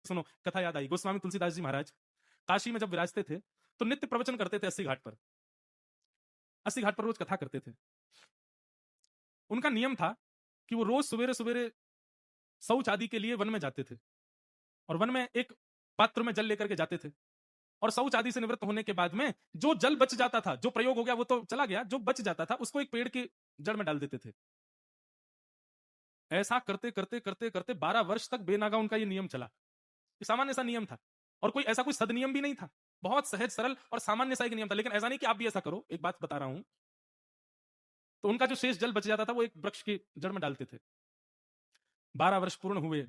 सुनो कथा याद आई। गोस्वामी तुलसीदास जी महाराज काशी में जब विराजते थे तो नित्य प्रवचन करते थे 80 घाट पर। 80 घाट पर रोज कथा करते थे। उनका नियम था कि वो रोज सवेरे सवेरे शौच आदि के लिए वन में जाते थे और वन में एक पात्र में जल लेकर के जाते थे और शौच आदि से निवृत्त होने के बाद में जो जल बच जाता था, जो प्रयोग हो गया वो तो चला गया, जो बच जाता था उसको एक पेड़ की जड़ में डाल देते थे। ऐसा करते करते करते करते 12 वर्ष तक बेनागा उनका ये नियम चला। ये सामान्य सा नियम था और ऐसा कोई सद नियम भी नहीं था, बहुत सहज सरल और सामान्य सा एक नियम था। लेकिन ऐसा नहीं कि आप भी ऐसा करो। एक बात बता रहा हूं, तो उनका जो शेष जल बच जाता था वो एक वृक्ष की जड़ में डालते थे। 12 वर्ष पूर्ण हुए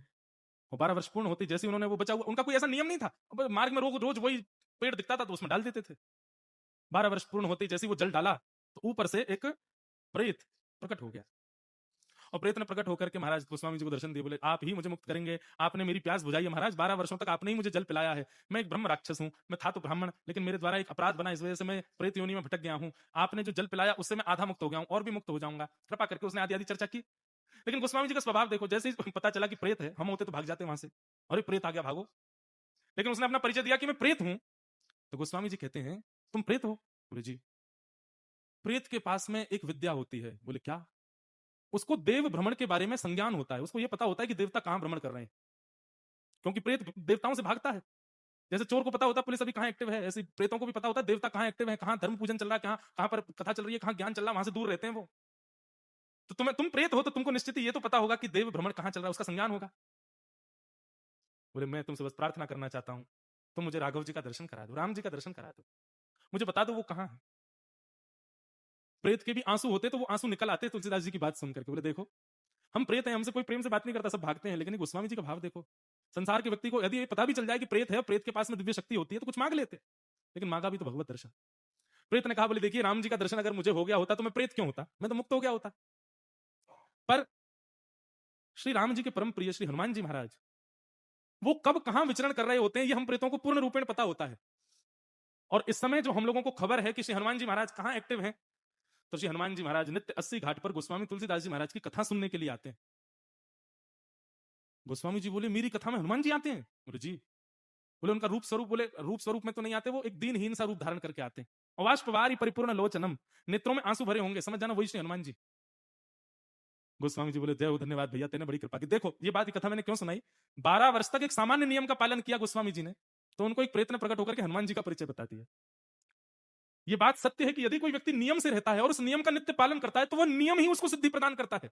और 12 वर्ष पूर्ण होते जैसे उन्होंने वो बचा हुआ, उनका कोई ऐसा नियम नहीं था, मार्ग में रोज वही पेड़ दिखता था तो उसमें डाल देते थे। 12 वर्ष पूर्ण होते जैसे वो जल डाला तो ऊपर से एक प्रेत प्रकट हो गया और प्रेत ने प्रकट होकर के महाराज गोस्वामी जी को दर्शन दिए, बोले आप ही मुझे मुक्त करेंगे, आपने मेरी प्यास बुझाई है महाराज, 12 वर्षों तक आपने ही मुझे जल पिलाया है। मैं एक ब्रह्म राक्षस हूं, मैं था तो ब्राह्मण, लेकिन मेरे द्वारा एक अपराध बना, इस वजह से मैं प्रेत योनि में भटक गया हूं। आपने जो जल पिलाया उससे मैं आधा मुक्त हो गया हूं और भी मुक्त हो जाऊंगा, कृपा करके। उसने आदि आदि चर्चा की। लेकिन गोस्वामी जी का स्वभाव देखो, जैसे ही पता चला कि प्रेत है, हम होते तो भाग जाते वहां से, अरे प्रेत आ गया भागो। लेकिन उसने अपना परिचय दिया कि मैं प्रेत हूं। तो गोस्वामी जी कहते हैं तुम प्रेत हो? बोले जी। प्रेत के पास में एक विद्या होती है। बोले क्या? उसको देव भ्रमण के बारे में संज्ञान होता है, उसको यह पता होता है कि देवता कहां भ्रमण कर रहे हैं, क्योंकि प्रेत देवताओं से भागता है। जैसे चोर को पता होता है पुलिस अभी कहां एक्टिव है, ऐसे प्रेतों को भी पता होता है देवता कहां एक्टिव है, कहां धर्म पूजन चल रहा है, कहां पर कथा चल रही है, कहां ज्ञान चल रहा है, वहां से दूर रहते हैं वो। तो तुम प्रेत हो तो तुमको निश्चित ही ये तो पता होगा कि देव भ्रमण कहां चल रहा है, उसका संज्ञान होगा। बोले मैं तुमसे बस प्रार्थना करना चाहता हूं, तुम मुझे राघव जी का दर्शन करा दो, राम जी का दर्शन करा दो, मुझे बता दो वो कहां है। प्रेत के भी आंसू होते तो वो आंसू निकल आते तुलसीदास जी की बात सुनकर के। बोले देखो हम प्रेत हैं, हमसे कोई प्रेम से बात नहीं करता, सब भागते हैं, लेकिन गोस्वामी जी का भाव देखो। संसार के व्यक्ति को यदि पता भी चल जाए कि प्रेत है, प्रेत के पास में दिव्य शक्ति होती है, तो कुछ मांग लेते, लेकिन मांगा भी तो भगवत दर्शन। प्रेत ने कहा बोले देखिए राम जी का दर्शन अगर मुझे हो गया होता तो मैं प्रेत क्यों होता, मैं तो मुक्त हो गया होता। पर श्री राम जी के परम प्रिय श्री हनुमान जी महाराज वो कब कहां विचरण कर रहे होते हैं ये हम प्रेतों को पूर्ण रूपेण पता होता है। और इस समय जो हम लोगों को खबर है कि श्री हनुमान जी महाराज कहां एक्टिव हैं, तो श्री हनुमान जी महाराज नित्य 80 घाट पर गोस्वामी तुलसीदास जी महाराज की कथा सुनने के लिए आते हैं। गोस्वामी जी बोले मेरी कथा में हनुमान जी आते हैं? बोले जी। बोले उनका रूप स्वरूप? बोले रूप स्वरूप में तो नहीं आते, वो एक दीनहीन सा रूप धारण करके आते हैं। अवाष्पवारी परिपूर्ण लोचनम, नेत्रों में आंसू भरे होंगे, समझ जाना वही श्री हनुमान जी। गोस्वामी जी बोले जय धन्यवाद भैया, तेने बड़ी कृपा की। देखो ये बात की कथा मैंने क्यों सुनाई, 12 वर्ष तक एक सामान्य नियम का पालन किया गोस्वामी जी ने, तो उनको एक प्रेत ने प्रकट होकर के हनुमान जी का परिचय बता दिया। ये बात सत्य है कि यदि कोई व्यक्ति नियम से रहता है और उस नियम का नित्य पालन करता है तो वह नियम ही उसको सिद्धि प्रदान करता है।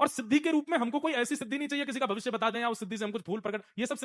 और सिद्धि के रूप में हमको कोई ऐसी सिद्धि नहीं चाहिए किसी का भविष्य बता दें या उस सिद्धि से हमको फूल प्रकट, ये सब